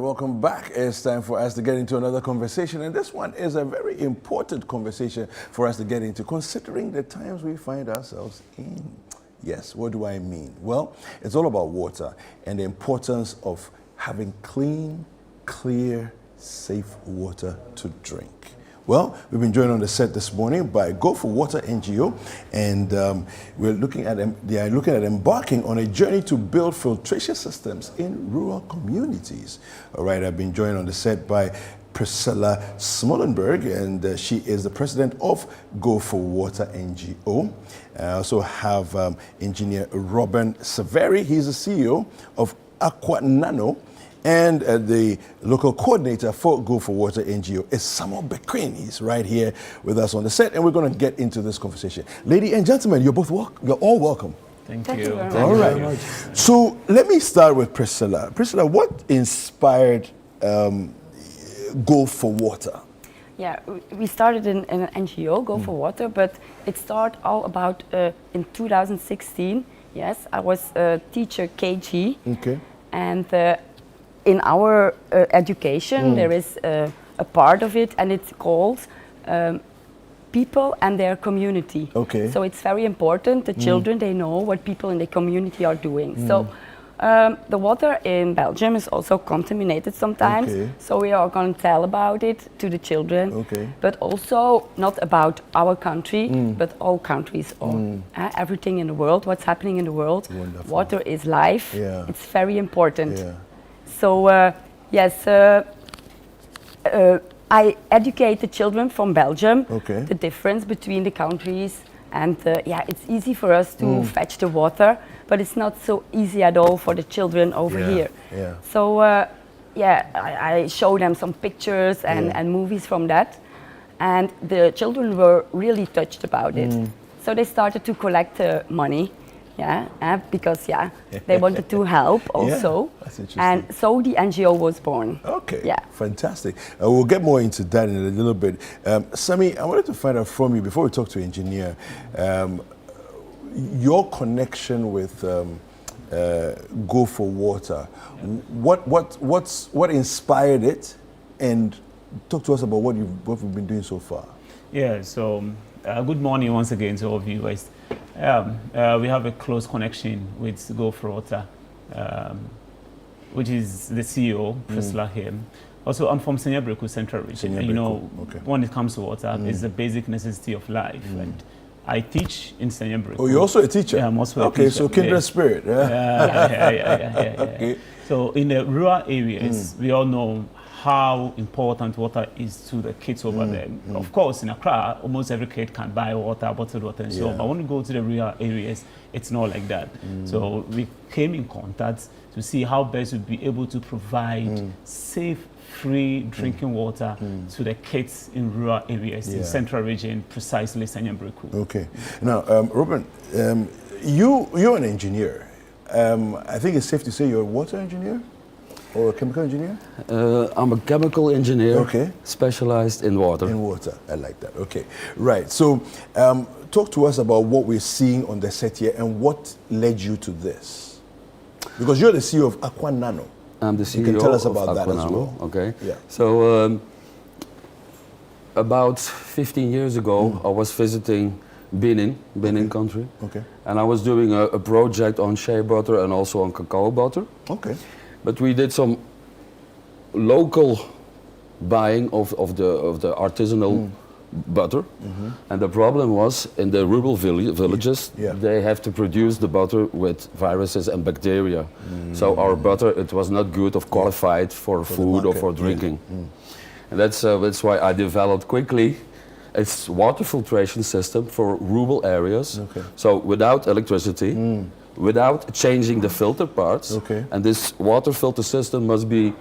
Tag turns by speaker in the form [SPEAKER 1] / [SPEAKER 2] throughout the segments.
[SPEAKER 1] Welcome back. It's time for us to get into another conversation, and this one is a very important conversation for us to get into, considering the times we find ourselves in. Yes, what do I mean? Well, it's all about water and the importance of having clean, clear, safe water to drink. Well, we've been joined on the set this morning by Go4Water NGO, and they are looking at embarking on a journey to build filtration systems in rural communities. All right, I've been joined on the set by Priscilla Smolenberg, and she is the president of Go4Water NGO. I also have engineer Robin Saveri. He's the CEO of Aqua Nano. And the local coordinator for Go4Water NGO is Samuel Bequin. He's right here with us on the set, and we're going to get into this conversation. Ladies and gentlemen, you're all welcome.
[SPEAKER 2] Thank you.
[SPEAKER 1] All right. So let me start with Priscilla. Priscilla, what inspired Go4Water?
[SPEAKER 3] Yeah, we started in an NGO, Go4Water, but it started all about in 2016. Yes, I was a teacher KG.
[SPEAKER 1] Okay.
[SPEAKER 3] And in our education, there is a part of it, and it's called people and their community.
[SPEAKER 1] Okay.
[SPEAKER 3] So it's very important. The children, they know what people in the community are doing. So the water in Belgium is also contaminated sometimes.
[SPEAKER 1] Okay.
[SPEAKER 3] So we are going to tell about it to the children.
[SPEAKER 1] Okay.
[SPEAKER 3] But also not about our country, but all countries, or everything in the world, what's happening in the world.
[SPEAKER 1] Wonderful.
[SPEAKER 3] Water is life.
[SPEAKER 1] Yeah.
[SPEAKER 3] It's very important.
[SPEAKER 1] Yeah.
[SPEAKER 3] So yes, I educate the children from Belgium,
[SPEAKER 1] Okay.
[SPEAKER 3] the difference between the countries, and yeah, it's easy for us to fetch the water, but it's not so easy at all for the children over here.
[SPEAKER 1] Yeah.
[SPEAKER 3] So yeah, I show them some pictures and movies from that, and the children were really touched about it. So they started to collect money. Yeah, because they wanted to help also.
[SPEAKER 1] Yeah, that's interesting.
[SPEAKER 3] And so the NGO was born.
[SPEAKER 1] Okay,
[SPEAKER 3] yeah.
[SPEAKER 1] Fantastic. We'll get more into that in a little bit. Sami, I wanted to find out from you, before we talk to engineer, your connection with Go4Water. What inspired it, and talk to us about what we've been doing so far.
[SPEAKER 2] Yeah, so good morning once again to all viewers. We have a close connection with Go4Water, which is the CEO, Priscilla here. Also, I'm from Senyabreku Central Region. And, you know, when it comes to water, it's the basic necessity of life. And I teach in Senyabreku.
[SPEAKER 1] Oh, you're also a teacher?
[SPEAKER 2] Yeah, I'm also a teacher.
[SPEAKER 1] Okay, so kindred spirit.
[SPEAKER 2] Yeah. Okay. So in the rural areas, we all know how important water is to the kids over there. Of course, in Accra, almost every kid can buy water, bottled water, and so on. But when you go to the rural areas, it's not like that. So we came in contact to see how best we'd be able to provide safe, free drinking water to the kids in rural areas in Central Region, precisely Senyabreku.
[SPEAKER 1] Okay. Now, Robin, you're an engineer. I think it's safe to say you're a water engineer? Or a chemical engineer?
[SPEAKER 4] I'm a chemical engineer, specialized in water.
[SPEAKER 1] In water, I like that. Okay, right. So, talk to us about what we're seeing on the set here and what led you to this. Because you're the CEO of Aqua Nano.
[SPEAKER 4] I'm the CEO
[SPEAKER 1] you can tell us
[SPEAKER 4] of
[SPEAKER 1] about that
[SPEAKER 4] Aqua
[SPEAKER 1] as
[SPEAKER 4] Nano.
[SPEAKER 1] well.
[SPEAKER 4] Okay.
[SPEAKER 1] Yeah.
[SPEAKER 4] So, about 15 years ago, I was visiting Benin country.
[SPEAKER 1] Okay.
[SPEAKER 4] And I was doing a project on shea butter and also on cacao butter.
[SPEAKER 1] Okay.
[SPEAKER 4] But we did some local buying of the artisanal butter, and the problem was in the rural villages they have to produce the butter with viruses and bacteria. So our butter, it was not good or qualified for food or for drinking, and that's why I developed quickly a water filtration system for rural areas.
[SPEAKER 1] Okay.
[SPEAKER 4] So without electricity. Without changing the filter parts, and this water filter system must be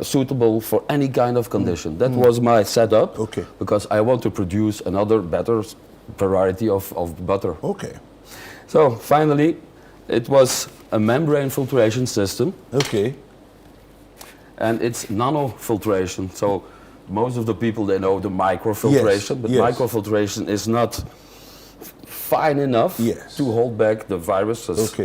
[SPEAKER 4] suitable for any kind of condition. That was my setup, because I want to produce another better variety of butter.
[SPEAKER 1] Okay.
[SPEAKER 4] So finally, it was a membrane filtration system.
[SPEAKER 1] Okay.
[SPEAKER 4] And it's nano filtration. So most of the people, they know the microfiltration, but microfiltration is not fine enough to hold back the viruses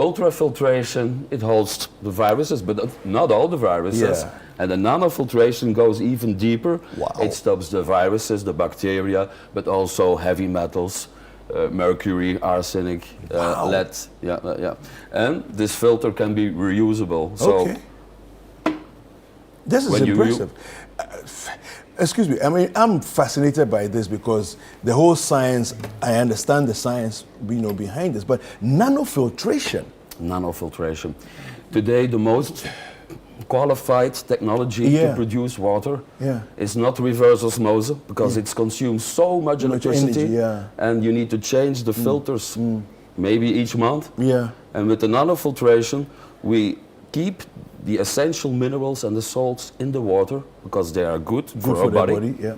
[SPEAKER 4] Ultrafiltration, it holds the viruses, but not all the viruses.
[SPEAKER 1] Yeah.
[SPEAKER 4] And the nanofiltration goes even deeper.
[SPEAKER 1] Wow.
[SPEAKER 4] It stops the viruses, the bacteria, but also heavy metals, mercury, arsenic,
[SPEAKER 1] Wow.
[SPEAKER 4] lead. Yeah. And this filter can be reusable. So
[SPEAKER 1] Okay. This is
[SPEAKER 4] when you
[SPEAKER 1] impressive. Excuse me. I mean, I'm fascinated by this because the whole science. I understand the science, behind this, but nanofiltration.
[SPEAKER 4] nanofiltration. Today, the most qualified technology
[SPEAKER 1] Yeah.
[SPEAKER 4] to produce water
[SPEAKER 1] Yeah.
[SPEAKER 4] is not reverse osmosis because it consumes so much electricity,
[SPEAKER 1] energy, yeah.
[SPEAKER 4] and you need to change the filters maybe each month.
[SPEAKER 1] Yeah.
[SPEAKER 4] And with the nanofiltration, we keep the essential minerals and the salts in the water because they are good
[SPEAKER 1] Good
[SPEAKER 4] for our
[SPEAKER 1] the
[SPEAKER 4] body.
[SPEAKER 1] body. Yeah.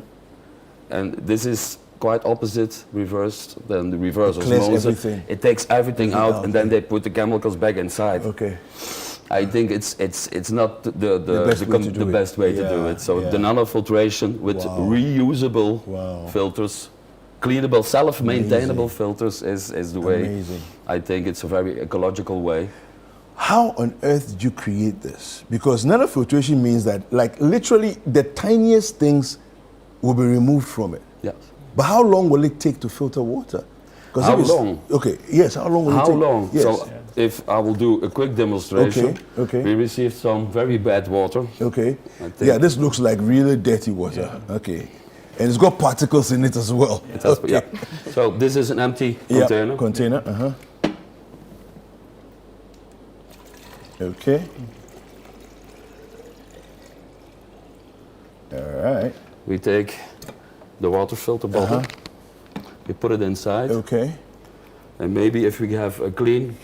[SPEAKER 4] And this is quite opposite reversed than the reverse
[SPEAKER 1] It clears
[SPEAKER 4] osmosis.
[SPEAKER 1] everything.
[SPEAKER 4] It takes everything out,
[SPEAKER 1] out,
[SPEAKER 4] and then
[SPEAKER 1] yeah.
[SPEAKER 4] they put the chemicals back inside.
[SPEAKER 1] Okay.
[SPEAKER 4] I think it's not the best way to do
[SPEAKER 1] Yeah,
[SPEAKER 4] it. So
[SPEAKER 1] yeah.
[SPEAKER 4] the nanofiltration with
[SPEAKER 1] Wow.
[SPEAKER 4] reusable
[SPEAKER 1] Wow.
[SPEAKER 4] filters, cleanable, self-maintainable
[SPEAKER 1] Amazing.
[SPEAKER 4] filters is the way.
[SPEAKER 1] Amazing.
[SPEAKER 4] I think it's a very ecological way.
[SPEAKER 1] How on earth did you create this? Because nanofiltration means that, like, literally the tiniest things will be removed from it.
[SPEAKER 4] Yes.
[SPEAKER 1] But how long will it take to filter water? 'Cause
[SPEAKER 4] How
[SPEAKER 1] if it's-
[SPEAKER 4] long?
[SPEAKER 1] Okay. Yes. How long will it
[SPEAKER 4] How
[SPEAKER 1] take?
[SPEAKER 4] long?
[SPEAKER 1] Yes.
[SPEAKER 4] So if I will do a quick demonstration,
[SPEAKER 1] Okay, okay.
[SPEAKER 4] we received some very bad water.
[SPEAKER 1] Okay.
[SPEAKER 4] I think-
[SPEAKER 1] Yeah. This looks like really dirty water. Okay. And it's got particles in it as well.
[SPEAKER 4] It has- yeah. So this is an empty container.
[SPEAKER 1] Yeah. Container. Uh huh. Okay. All right.
[SPEAKER 4] We take the water filter bottle, we put it inside,
[SPEAKER 1] Okay.
[SPEAKER 4] and maybe if we have a clean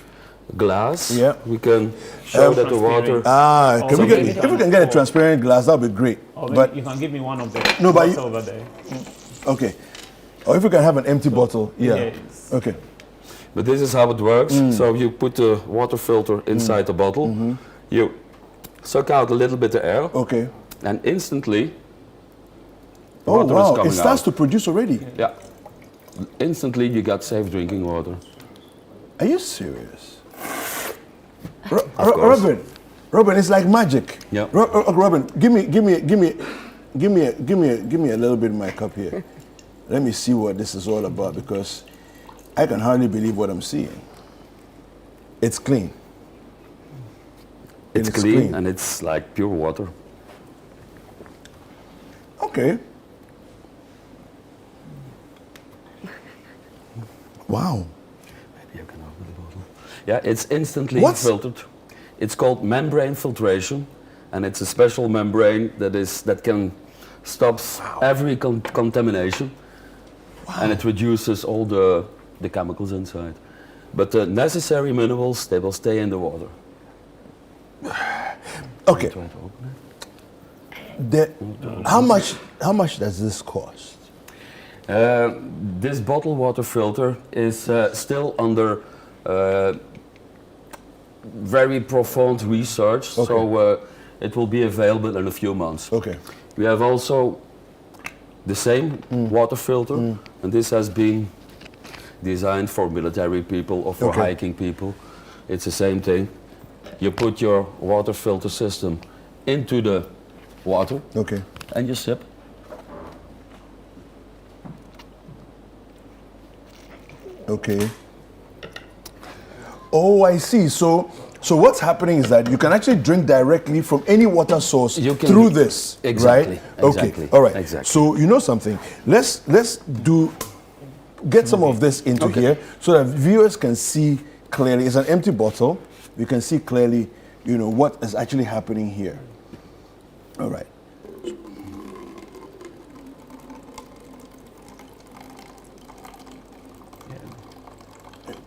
[SPEAKER 4] glass,
[SPEAKER 1] Yeah.
[SPEAKER 4] we can show that the water.
[SPEAKER 1] Can
[SPEAKER 2] So
[SPEAKER 1] we get,
[SPEAKER 2] maybe
[SPEAKER 1] if we can get a transparent glass, that would be great.
[SPEAKER 2] Or
[SPEAKER 1] But
[SPEAKER 2] you can give me one of the
[SPEAKER 1] No, but
[SPEAKER 2] bottles
[SPEAKER 1] you-
[SPEAKER 2] over there.
[SPEAKER 1] okay. Or if we can have an empty bottle, yeah.
[SPEAKER 2] Yes.
[SPEAKER 1] Okay.
[SPEAKER 4] But this is how it works. So you put the water filter inside the bottle, you suck out a little bit of air,
[SPEAKER 1] Okay.
[SPEAKER 4] and instantly
[SPEAKER 1] Oh
[SPEAKER 4] water is
[SPEAKER 1] wow!
[SPEAKER 4] coming
[SPEAKER 1] It starts
[SPEAKER 4] out.
[SPEAKER 1] to produce already.
[SPEAKER 4] Yeah. Instantly you got safe drinking water.
[SPEAKER 1] Are you serious?
[SPEAKER 4] course.
[SPEAKER 1] Robin, it's like magic.
[SPEAKER 4] Yeah.
[SPEAKER 1] Robin, give me a little bit of my cup here. Let me see what this is all about because I can hardly believe what I'm seeing. It's clean.
[SPEAKER 4] It's
[SPEAKER 1] It's
[SPEAKER 4] clean,
[SPEAKER 1] clean.
[SPEAKER 4] and it's like pure water.
[SPEAKER 1] Okay. Wow.
[SPEAKER 4] Maybe you can open the bottle. Yeah, it's instantly
[SPEAKER 1] What's-
[SPEAKER 4] filtered. It's called membrane filtration, and it's a special membrane that can stop every contamination, and it reduces all the chemicals inside. But the necessary minerals, they will stay in the water.
[SPEAKER 1] Okay.
[SPEAKER 4] Try to open it.
[SPEAKER 1] How much does this cost?
[SPEAKER 4] This bottled water filter is still under very profound research,
[SPEAKER 1] Okay.
[SPEAKER 4] so it will be available in a few months.
[SPEAKER 1] Okay.
[SPEAKER 4] We have also the same water filter, and this has been designed for military people or for
[SPEAKER 1] Okay.
[SPEAKER 4] hiking people. It's the same thing. You put your water filter system into the water
[SPEAKER 1] Okay.
[SPEAKER 4] and you sip.
[SPEAKER 1] Okay. Oh, I see. So what's happening is that you can actually drink directly from any water source
[SPEAKER 4] You can
[SPEAKER 1] through
[SPEAKER 4] do-
[SPEAKER 1] this,
[SPEAKER 4] Exactly,
[SPEAKER 1] right? Okay.
[SPEAKER 4] exactly,
[SPEAKER 1] All right.
[SPEAKER 4] exactly.
[SPEAKER 1] So you know something? Let's get some of this into
[SPEAKER 4] Okay.
[SPEAKER 1] here so that viewers can see clearly. It's an empty bottle. You can see clearly, what is actually happening here. All right.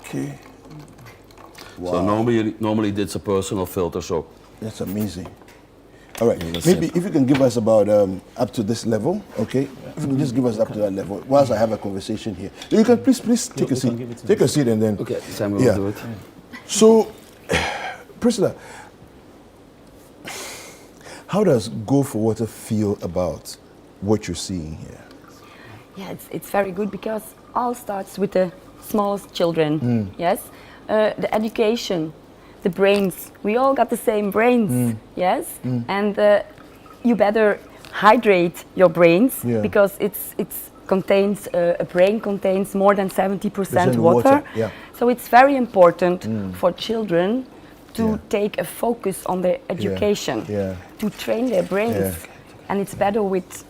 [SPEAKER 1] Okay.
[SPEAKER 4] So normally it's a personal filter, so
[SPEAKER 1] That's amazing. All right,
[SPEAKER 4] Let's
[SPEAKER 1] maybe
[SPEAKER 4] see.
[SPEAKER 1] if you can give us about up to this level, okay? If you can just give us up to that level, whilst I have a conversation here. You can please take a
[SPEAKER 2] we can
[SPEAKER 1] seat.
[SPEAKER 2] give it to
[SPEAKER 1] Take a seat and then.
[SPEAKER 4] okay, Sam will
[SPEAKER 1] Yeah.
[SPEAKER 4] do it.
[SPEAKER 1] So, Priscilla, how does Go4Water feel about what you're seeing here?
[SPEAKER 3] Yeah, it's very good because all starts with the smallest children. Yes, the education the brains. We all got the same brains, yes? And you better hydrate your brains because it's contains a brain contains more than 70% water.
[SPEAKER 1] Yeah.
[SPEAKER 3] So it's very important for children to take a focus on their education, to train their brains, and it's better with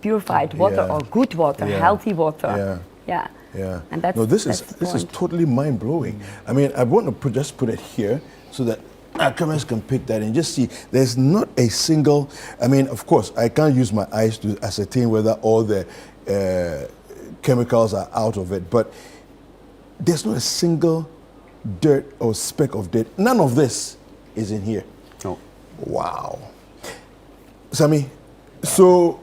[SPEAKER 3] purified water or good water, healthy water.
[SPEAKER 1] Yeah.
[SPEAKER 3] And that's
[SPEAKER 1] this is totally mind blowing. I mean, I want to just put it here so that our cameras can pick that and just see. There's not a single. I mean, of course, I can't use my eyes to ascertain whether all the chemicals are out of it, but there's not a single dirt or speck of dirt. None of this is in here.
[SPEAKER 4] No.
[SPEAKER 1] Wow. Sammy, so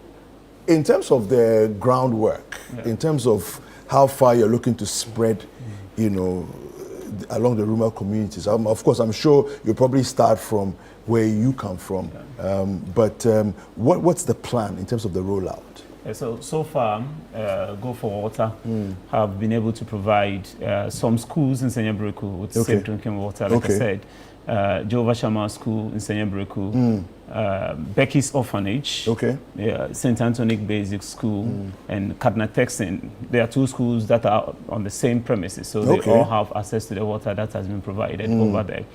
[SPEAKER 1] in terms of the groundwork, in terms of how far you're looking to spread, you know, along the rural communities, of course, I'm sure you'll probably start from where you come from. But what's the plan in terms of the rollout?
[SPEAKER 2] So far, Go4Water have been able to provide some schools in Senyabriku with safe drinking water. Like I said, Jehovah Shammah School in Senyabriku, Becky's Orphanage, St. Anthony Basic School, and Kadna Texan. There are two schools that are on the same premises, so they all have access to the water that has been provided over there.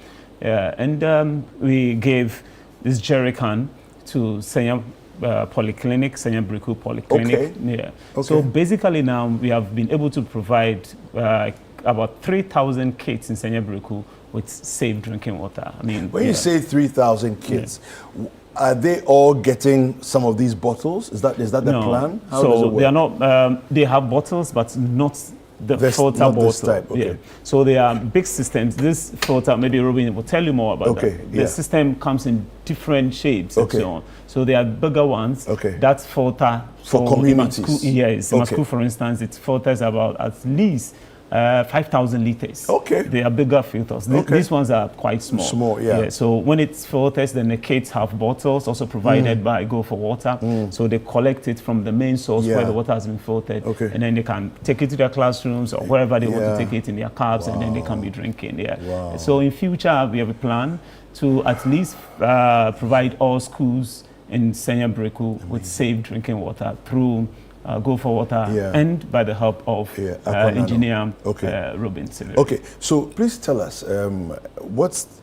[SPEAKER 2] And we gave this jerry can to Senya Polyclinic, Senyabriku Polyclinic. So basically now we have been able to provide about 3,000 kids in Senyabriku with safe drinking water. I mean,
[SPEAKER 1] when you say 3,000 kids, are they all getting some of these bottles? Is that the plan? How does it work?
[SPEAKER 2] They are not. They have bottles, but not the filter bottle.
[SPEAKER 1] This type.
[SPEAKER 2] So they are big systems. This filter, maybe Robin will tell you more about that. The system comes in different shapes and so on. So they are bigger ones. That filter
[SPEAKER 1] for communities.
[SPEAKER 2] Yes, in my school, for instance, it filters about at least 5,000 liters. They are bigger filters. These ones are quite small. So when it's filters, then the kids have bottles also provided by Go4Water. So they collect it from the main source where the water has been filtered, and then they can take it to their classrooms or wherever they want to take it in their cabs, and then they can be drinking. So in future, we have a plan to at least provide all schools in Senyabriku with safe drinking water through Go4Water and by the help of engineer Robin Silver.
[SPEAKER 1] So please tell us, what's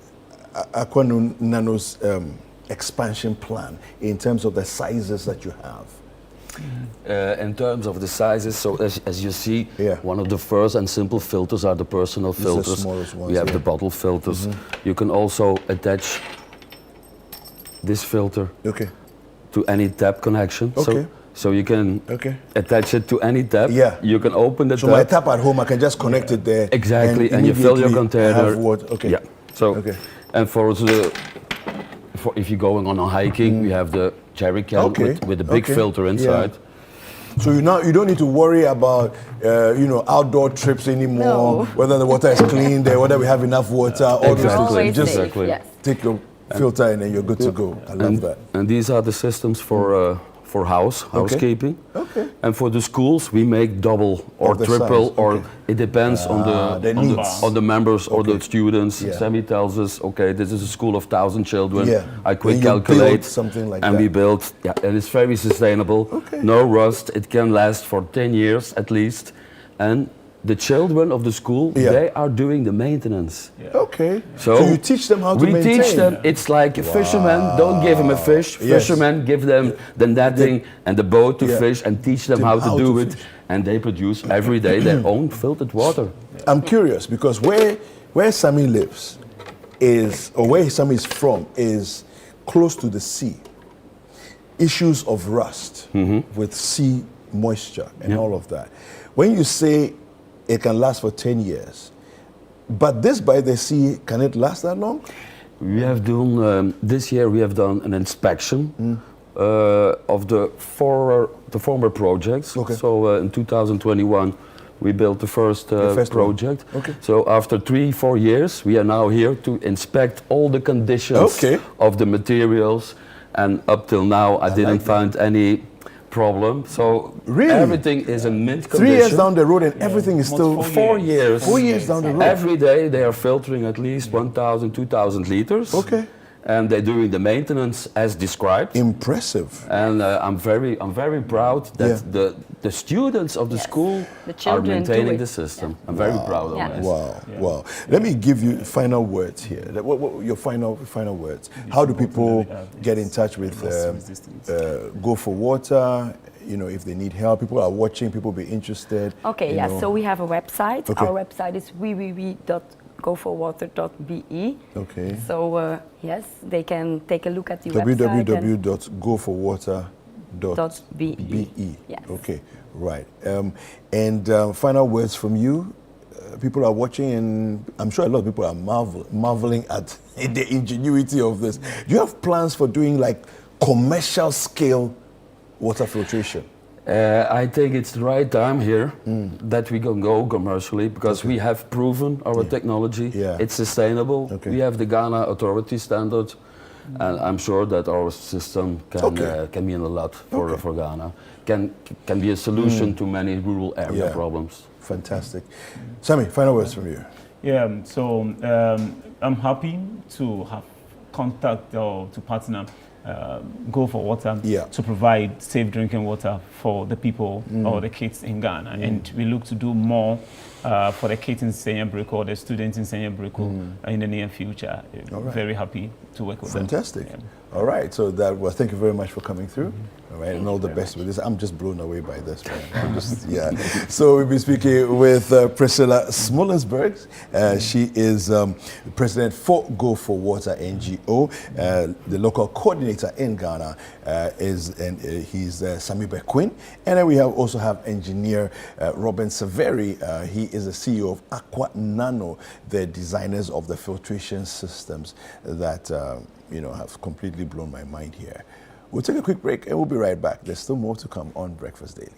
[SPEAKER 1] Aqua Nano's expansion plan in terms of the sizes that you have?
[SPEAKER 4] In terms of the sizes, so as you see, one of the first and simple filters are the personal filters.
[SPEAKER 1] The smallest ones,
[SPEAKER 4] we have the bottle filters. You can also attach this filter to any tap connection. So you can attach it to any tap. You can open the tap.
[SPEAKER 1] So my tap at home, I can just connect it there.
[SPEAKER 4] Exactly, and you fill your container. So, and for if you're going on a hiking, we have the jerry can with a big filter inside.
[SPEAKER 1] So you don't need to worry about outdoor trips anymore. Whether the water is clean there, whether we have enough water. All those things. Just take your filter and then you're good to go. I love that.
[SPEAKER 4] And these are the systems for housekeeping. And for the schools, we make double or triple, or it depends on the members or the students. Sammy tells us, this is a school of 1,000 children. I quick calculate
[SPEAKER 1] something like
[SPEAKER 4] and
[SPEAKER 1] that.
[SPEAKER 4] We build. And it's very sustainable. No rust. It can last for 10 years at least. And the children of the school, they are doing the maintenance. So
[SPEAKER 1] you teach them how to maintain.
[SPEAKER 4] We teach them. It's like fishermen. Don't give them a fish. Fishermen give them the netting and the boat to fish and teach them how to do it. And they produce every day their own filtered water.
[SPEAKER 1] I'm curious because where Sammy lives or where Sammy is from is close to the sea. Issues of rust with sea moisture and all of that. When you say it can last for 10 years. But this by the sea, can it last that long?
[SPEAKER 4] We have done, this year we have done an inspection of the former projects. So in 2021, we built the first project. So after 3-4 years, we are now here to inspect all the conditions of the materials. And up till now, I didn't find any problem. So
[SPEAKER 1] Really?
[SPEAKER 4] everything is in mint condition.
[SPEAKER 1] 3 years down the road and everything is still...
[SPEAKER 4] 4 years.
[SPEAKER 1] 4 years down the road.
[SPEAKER 4] Every day they are filtering at least 1,000, 2,000 liters.
[SPEAKER 1] Okay.
[SPEAKER 4] And they're doing the maintenance as described.
[SPEAKER 1] Impressive.
[SPEAKER 4] And I'm very proud that the students of the school are maintaining the system. I'm very proud of this.
[SPEAKER 1] Wow, wow. Let me give you final words here. What your final words? How do people get in touch with Go4Water? You know, if they need help, people are watching, people be interested.
[SPEAKER 3] Okay,
[SPEAKER 1] yeah.
[SPEAKER 3] So we have a website.
[SPEAKER 1] Okay.
[SPEAKER 3] Our website is www.go4water.be.
[SPEAKER 1] Okay.
[SPEAKER 3] So yes, they can take a look at the website.
[SPEAKER 1] www.go4water.be.
[SPEAKER 3] Yes.
[SPEAKER 1] Okay, right. Final words from you. People are watching, and I'm sure a lot of people are marveling at the ingenuity of this. Do you have plans for doing like commercial scale water filtration?
[SPEAKER 4] I think it's the right time here that we can go commercially, because we have proven our technology. It's sustainable. We have the Ghana authority standard, and I'm sure that our system can mean a lot for Ghana. Can be a solution to many rural area problems.
[SPEAKER 1] Fantastic. Sammy, final words from you.
[SPEAKER 2] Yeah, so I'm happy to have contact or to partner Go4Water to provide safe drinking water for the people or the kids in Ghana. And we look to do more for the kids in Senyabriko or the students in Senyabriko in the near future. Very happy to work with them.
[SPEAKER 1] Fantastic. All right, so thank you very much for coming through. All right, and all the best with this. I'm just blown away by this, man. So we'll be speaking with Priscilla Smollensberg. She is president for Go4Water NGO. The local coordinator in Ghana he's Sami Bequin. And then we also have engineer Robin Saveri. He is the CEO of Aqua Nano, the designers of the filtration systems that have completely blown my mind here. We'll take a quick break and we'll be right back. There's still more to come on Breakfast Daily.